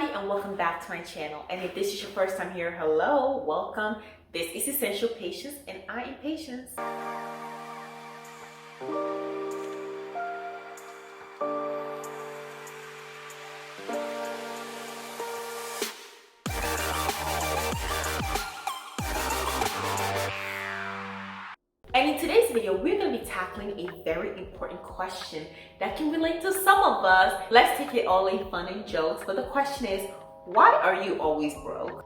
everybody, and welcome back to my channel. And if this is your first time here, hello, welcome. This is Essential Patience, and I am Patience. And in today's video, we're going to be tackling a very important question that can relate to some of us. Let's take it all in fun and jokes, but the question is, why are you always broke?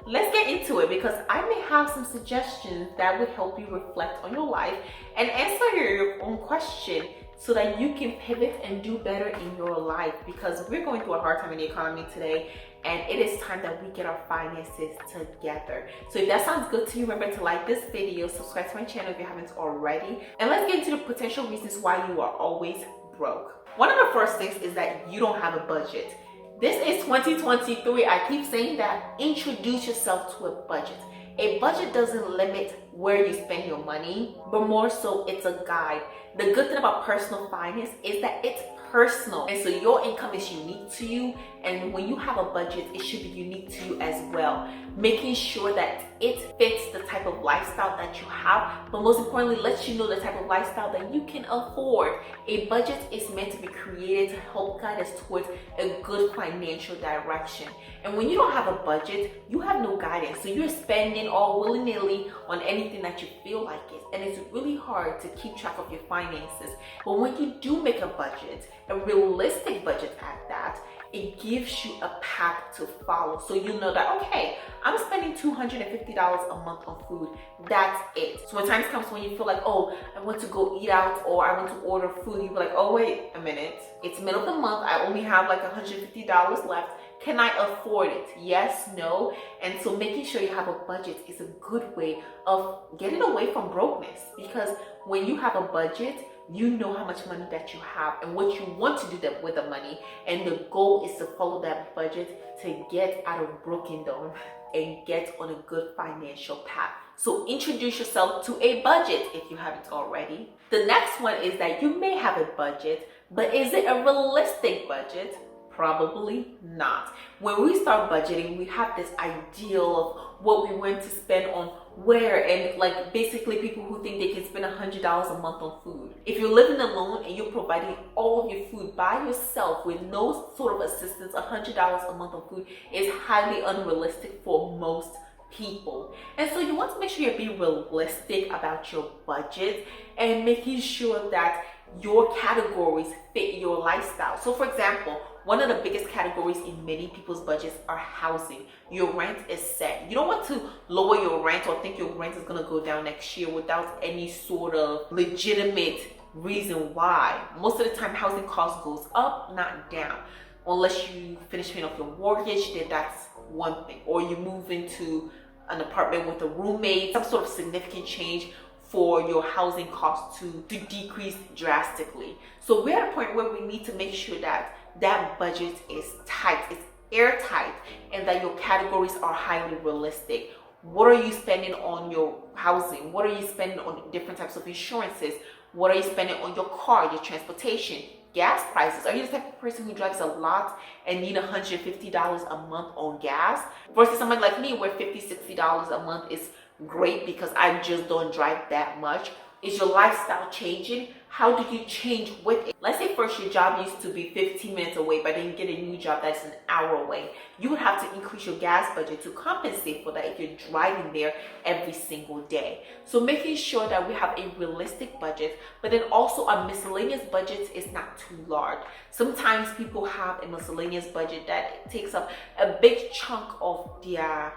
Let's get into it because I may have some suggestions that would help you reflect on your life and answer your own question so that you can pivot and do better in your life, because we're going through a hard time in the economy today and it is time that we get our finances together. So if that sounds good to you, remember to like this video, subscribe to my channel if you haven't already, and let's get into the potential reasons why you are always broke. One of the first things is that you don't have a budget. This is 2023. I keep saying that. Introduce yourself to a budget. A budget doesn't limit where you spend your money, but more so it's a guide. The good thing about personal finance is that it's personal, and so your income is unique to you, and when you have a budget, it should be unique to you as well, making sure that it fits the type of lifestyle that you have, but most importantly, lets you know the type of lifestyle that you can afford. A budget is meant to be created to help guide us towards a good financial direction. And when you don't have a budget, you have no guidance, so you're spending all willy-nilly on anything that you feel like it, and it's really hard to keep track of your finances. But when you do make a budget, a realistic budget at that, it gives you a path to follow. So you know that, okay, I'm spending $250 a month on food. That's it. So when times comes when you feel like, oh, I want to go eat out or I want to order food, you be like, oh, wait a minute. It's middle of the month. I only have like $150 left. Can I afford it? Yes, no. And so making sure you have a budget is a good way of getting away from brokenness, because when you have a budget, you know how much money that you have and what you want to do with the money, and the goal is to follow that budget to get out of brokendom and get on a good financial path. So introduce yourself to a budget if you haven't already. The next one is that you may have a budget, but is it a realistic budget? Probably not. When we start budgeting, we have this ideal of what we want to spend on where, and like basically people who think they can spend $100 a month on food. If you're living alone and you're providing all of your food by yourself with no sort of assistance, $100 a month on food is highly unrealistic for most people. And so you want to make sure you're being realistic about your budget and making sure that your categories fit your lifestyle. So for example, one of the biggest categories in many people's budgets are housing. Your rent is set. You don't want to lower your rent or think your rent is going to go down next year without any sort of legitimate reason why. Most of the time, housing cost goes up, not down. Unless you finish paying off your mortgage, then that's one thing. Or you move into an apartment with a roommate, some sort of significant change for your housing costs to decrease drastically. So we're at a point where we need to make sure that that budget is tight, it's airtight, and that your categories are highly realistic. What are you spending on your housing? What are you spending on different types of insurances? What are you spending on your car, your transportation, gas prices? Are you the type of person who drives a lot and need $150 a month on gas? Versus somebody like me where $50, $60 a month is great because I just don't drive that much. Is your lifestyle changing? How do you change with it? Let's say first your job used to be 15 minutes away, but then you get a new job that's an hour away. You would have to increase your gas budget to compensate for that if you're driving there every single day. So making sure that we have a realistic budget, but then also a miscellaneous budget is not too large. Sometimes people have a miscellaneous budget that takes up a big chunk of their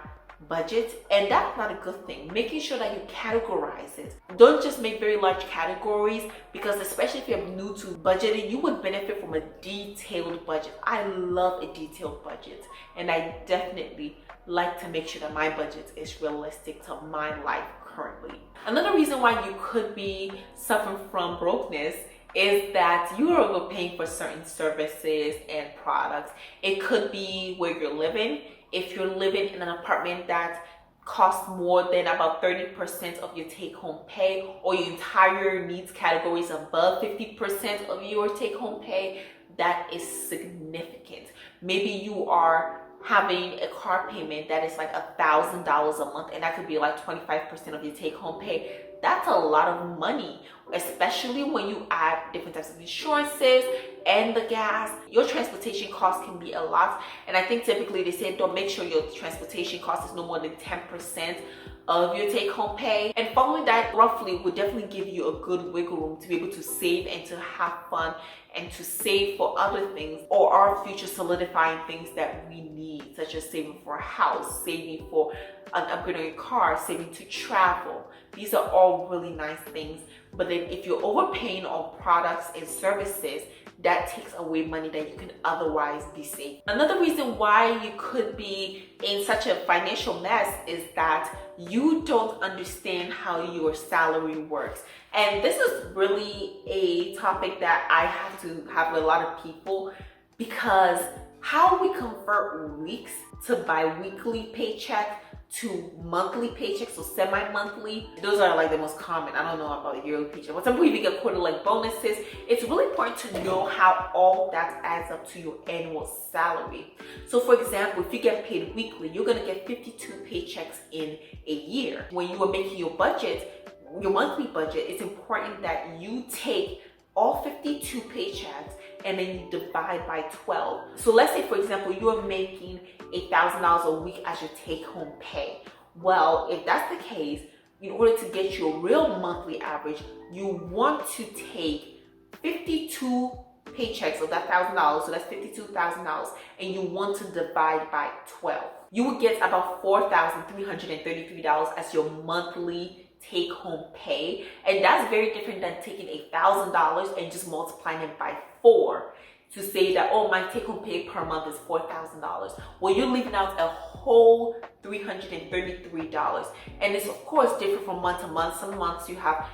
budget, and that's not a good thing. Making sure that you categorize it. Don't just make very large categories, because especially if you're new to budgeting, you would benefit from a detailed budget. I love a detailed budget, and I definitely like to make sure that my budget is realistic to my life currently. Another reason why you could be suffering from brokenness is that you are overpaying for certain services and products. It could be where you're living. If you're living in an apartment that costs more than about 30% of your take-home pay, or your entire needs categories above 50% of your take-home pay, that is significant. Maybe you are having a car payment that is like $1,000 a month, and that could be like 25% of your take-home pay. That's a lot of money, especially when you add different types of insurances and the gas. Your transportation costs can be a lot, and I think typically they say don't make sure your transportation cost is no more than 10% of your take-home pay. And following that roughly would definitely give you a good wiggle room to be able to save and to have fun and to save for other things or our future solidifying things that we need, such as saving for a house, saving for an upgrade on your car, saving to travel. These are all really nice things. But then if you're overpaying on products and services, that takes away money that you can otherwise be saving. Another reason why you could be in such a financial mess is that you don't understand how your salary works. And this is really a topic that I have to have with a lot of people, because how we convert weeks to bi-weekly paycheck to monthly paychecks, so semi-monthly, those are like the most common. I don't know about a yearly paycheck, but some people even get quarterly like bonuses. It's really important to know how all that adds up to your annual salary. So for example, if you get paid weekly, you're gonna get 52 paychecks in a year. When you are making your budget, your monthly budget, it's important that you take all 52 paychecks and then you divide by 12. So let's say, for example, you're making $1,000 a week as your take-home pay. Well, if that's the case, in order to get your real monthly average, you want to take 52 paychecks of that $1,000, so that's $52,000, and you want to divide by 12. You would get about $4,333 as your monthly take-home pay, and that's very different than taking $1,000 and just multiplying it by 4 to say that, oh, my take-home pay per month is $4,000. Well, you're leaving out a whole $333, and it's of course different from month to month. Some months you have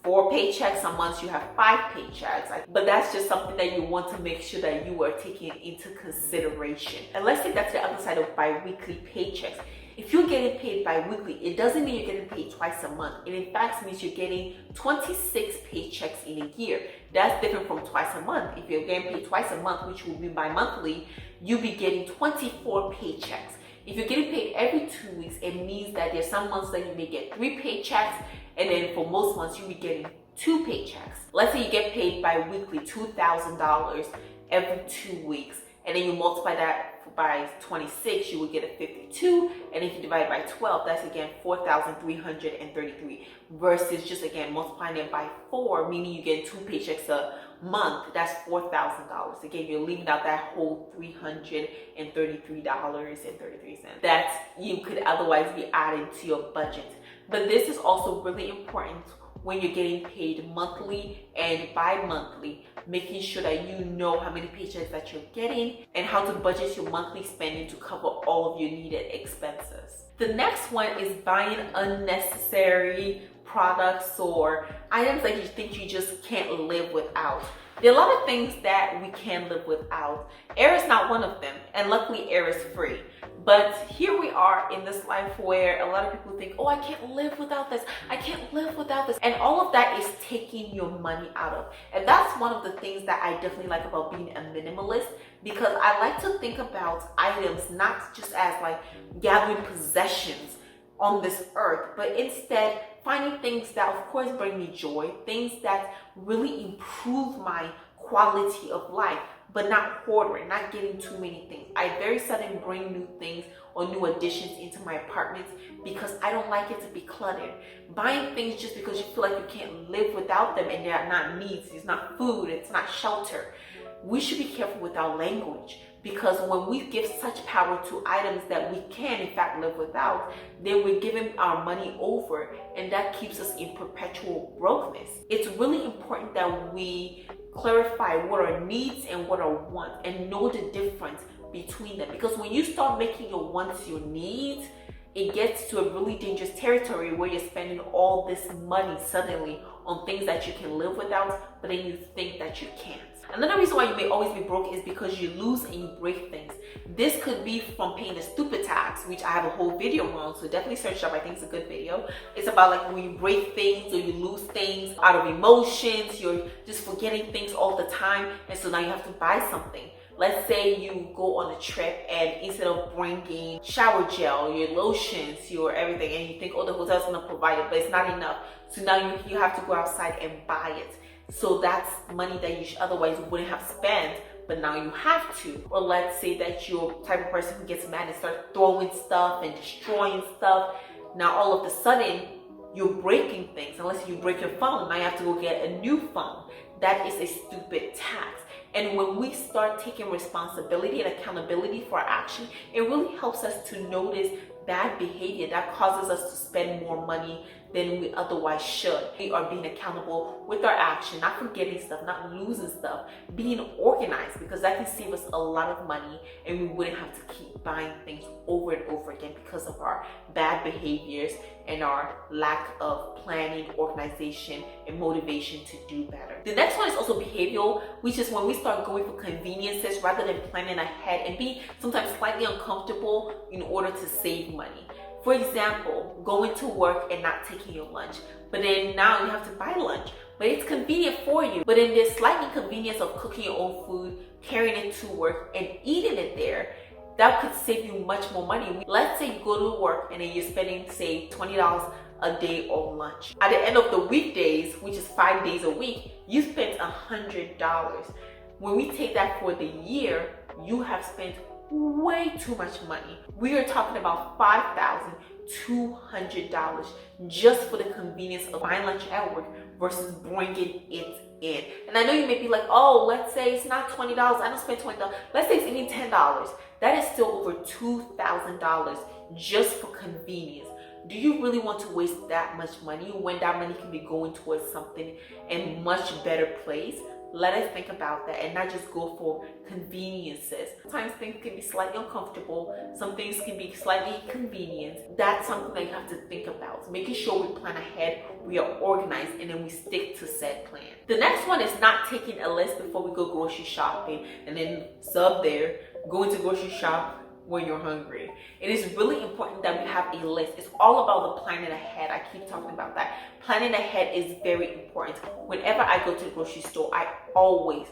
4 paychecks, some months you have 5 paychecks, but that's just something that you want to make sure that you are taking into consideration. And let's take that to the other side of bi-weekly paychecks. If you're getting paid bi-weekly, it doesn't mean you're getting paid twice a month. It in fact means you're getting 26 paychecks in a year. That's different from twice a month. If you're getting paid twice a month, which will be bi-monthly, you'll be getting 24 paychecks. If you're getting paid every 2 weeks, it means that there's some months that you may get 3 paychecks, and then for most months you'll be getting 2 paychecks. Let's say you get paid bi-weekly $2,000 every 2 weeks, and then you multiply that by 26, you would get a 52, and if you divide by 12, that's again 4,333 versus just again multiplying it by 4, meaning you get 2 paychecks a month. That's $4,000. Again, you're leaving out that whole $333.33 that you could otherwise be adding to your budget. But this is also really important when you're getting paid monthly and bi-monthly, making sure that you know how many paychecks that you're getting and how to budget your monthly spending to cover all of your needed expenses. The next one is buying unnecessary products or items that you think you just can't live without. There are a lot of things that we can live without. Air is not one of them, and luckily air is free. But here we are in this life where a lot of people think, oh, I can't live without this. I can't live without this. And all of that is taking your money out of. And that's one of the things that I definitely like about being a minimalist, because I like to think about items not just as like gathering possessions on this earth, but instead finding things that of course bring me joy, things that really improve my quality of life, but not hoarding, not getting too many things. I very seldom bring new things or new additions into my apartment because I don't like it to be cluttered. Buying things just because you feel like you can't live without them and they're not needs, it's not food, it's not shelter. We should be careful with our language, because when we give such power to items that we can in fact live without, then we're giving our money over, and that keeps us in perpetual brokenness. It's really important that we clarify what are needs and what are wants and know the difference between them, because when you start making your wants your needs, it gets to a really dangerous territory where you're spending all this money suddenly on things that you can live without, but then you think that you can't. Another reason why you may always be broke is because you lose and you break things. This could be from paying the stupid tax, which I have a whole video on, so definitely search it up. I think it's a good video. It's about like when you break things or you lose things out of emotions, you're just forgetting things all the time, and so now you have to buy something. Let's say you go on a trip and instead of bringing shower gel, your lotions, your everything, and you think, oh, the hotel's gonna provide it, but it's not enough. So now you have to go outside and buy it. So that's money that you otherwise wouldn't have spent, but now you have to. Or let's say that you're the type of person who gets mad and starts throwing stuff and destroying stuff. Now all of a sudden, you're breaking things. Unless you break your phone, now you have to go get a new phone. That is a stupid tax. And when we start taking responsibility and accountability for our action, it really helps us to notice bad behavior that causes us to spend more money than we otherwise should. We are being accountable with our action, not forgetting stuff, not losing stuff, being organized, because that can save us a lot of money and we wouldn't have to keep buying things over and over again because of our bad behaviors and our lack of planning, organization, and motivation to do better. The next one is also behavioral, which is when we start going for conveniences rather than planning ahead and being sometimes slightly uncomfortable in order to save money. For example, going to work and not taking your lunch, but then now you have to buy lunch, but it's convenient for you. But then there's slight inconvenience of cooking your own food, carrying it to work, and eating it there. That could save you much more money. Let's say you go to work and then you're spending, say, $20 a day on lunch. At the end of the weekdays, which is 5 days a week, you spent $100. When we take that for the year, you have spent way too much money. We are talking about $5,200 just for the convenience of buying lunch at work versus bringing it in. And I know you may be like, oh, let's say it's not $20. I don't spend $20. Let's say it's even $10. That is still over $2,000 just for convenience. Do you really want to waste that much money when that money can be going towards something in much better place? Let us think about that and not just go for conveniences. Sometimes things can be slightly uncomfortable. Some things can be slightly convenient. That's something that you have to think about. Making sure we plan ahead, we are organized, and then we stick to said plan. The next one is not taking a list before we go grocery shopping and then sub there, going to grocery shop when you're hungry. It is really important that we have a list. It's all about the planning ahead. I keep talking about that. Planning ahead is very important. Whenever I go to the grocery store, I always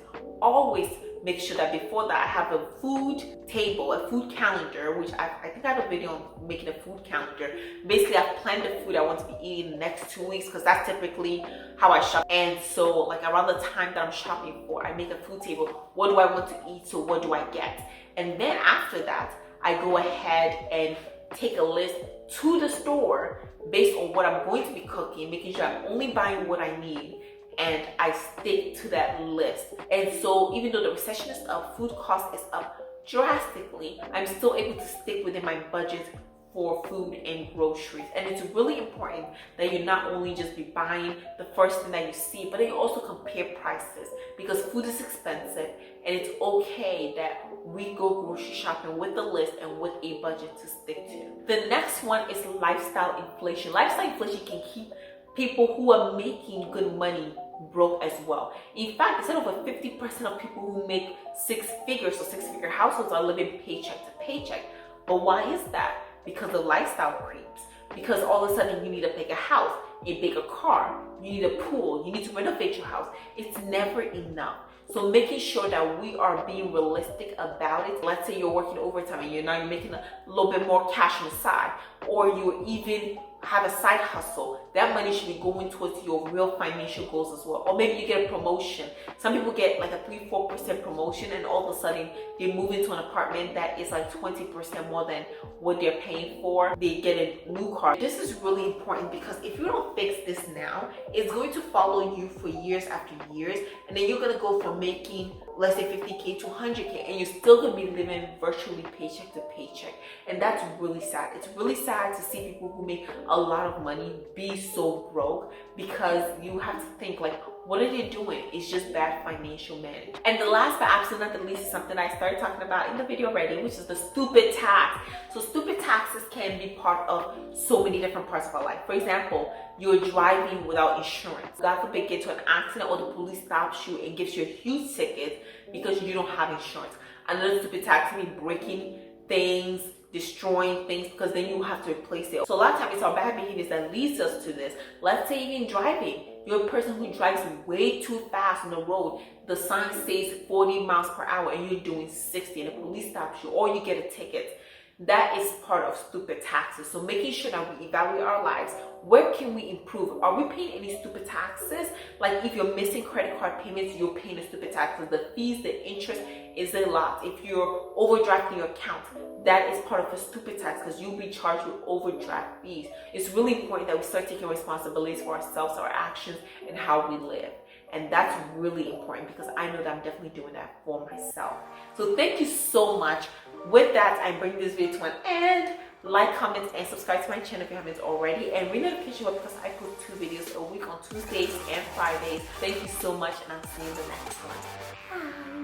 make sure that before that I have a food table, a food calendar, which I think I have a video on making a food calendar. Basically, I've planned the food I want to be eating in the next 2 weeks because that's typically how I shop. And so like around the time that I'm shopping for, I make a food table. What do I want to eat? So what do I get? And then after that, I go ahead and take a list to the store based on what I'm going to be cooking, making sure I'm only buying what I need, and I stick to that list. And so even though the recession is up, food cost is up drastically, I'm still able to stick within my budget for food and groceries. And it's really important that you not only just be buying the first thing that you see, but then you also compare prices, because food is expensive and it's okay that we go grocery shopping with a list and with a budget to stick to. The next one is lifestyle inflation. Lifestyle inflation can keep people who are making good money broke as well. In fact, instead of 50% of people who make six figures or six-figure households are living paycheck to paycheck. But why is that? Because of lifestyle creeps. Because all of a sudden you need a bigger house, a bigger car, you need a pool, you need to renovate your house. It's never enough. So making sure that we are being realistic about it. Let's say you're working overtime and you're making a little bit more cash on the side, or you even have a side hustle. That money should be going towards your real financial goals as well. Or maybe you get a promotion. Some people get like a 3-4% promotion and all of a sudden they move into an apartment that is like 20% more than what they're paying for. They get a new car. This is really important because if you don't fix this now, it's going to follow you for years after years, and then you're gonna go from making, let's say, 50K to 100K, and you're still gonna be living virtually paycheck to paycheck. And that's really sad. It's really sad to see people who make a lot of money be so broke, because you have to think like, what are they doing? It's just bad financial management. And the last but absolutely not the least is something I started talking about in the video already, which is the stupid tax. So stupid taxes can be part of so many different parts of our life. For example, you're driving without insurance. God forbid, get to an accident or the police stops you and gives you a huge ticket because you don't have insurance. Another stupid tax can be breaking things, destroying things, because then you have to replace it. So a lot of times it's our bad behaviors that leads us to this. Let's say even driving. You're a person who drives way too fast on the road. The sign says 40 miles per hour and you're doing 60 and the police stops you or you get a ticket. That is part of stupid taxes. So making sure that we evaluate our lives. Where can we improve? Are we paying any stupid taxes? Like if you're missing credit card payments, you're paying the stupid taxes. The fees, the interest is a lot. If you're overdrafting your account, that is part of a stupid tax because you'll be charged with overdraft fees. It's really important that we start taking responsibilities for ourselves, our actions, and how we live. And that's really important because I know that I'm definitely doing that for myself. So thank you so much. With that, I bring this video to an end. Like, comment, and subscribe to my channel if you haven't already. And ring the notification bell because I post 2 videos a week on Tuesdays and Fridays. Thank you so much, and I'll see you in the next one. Bye.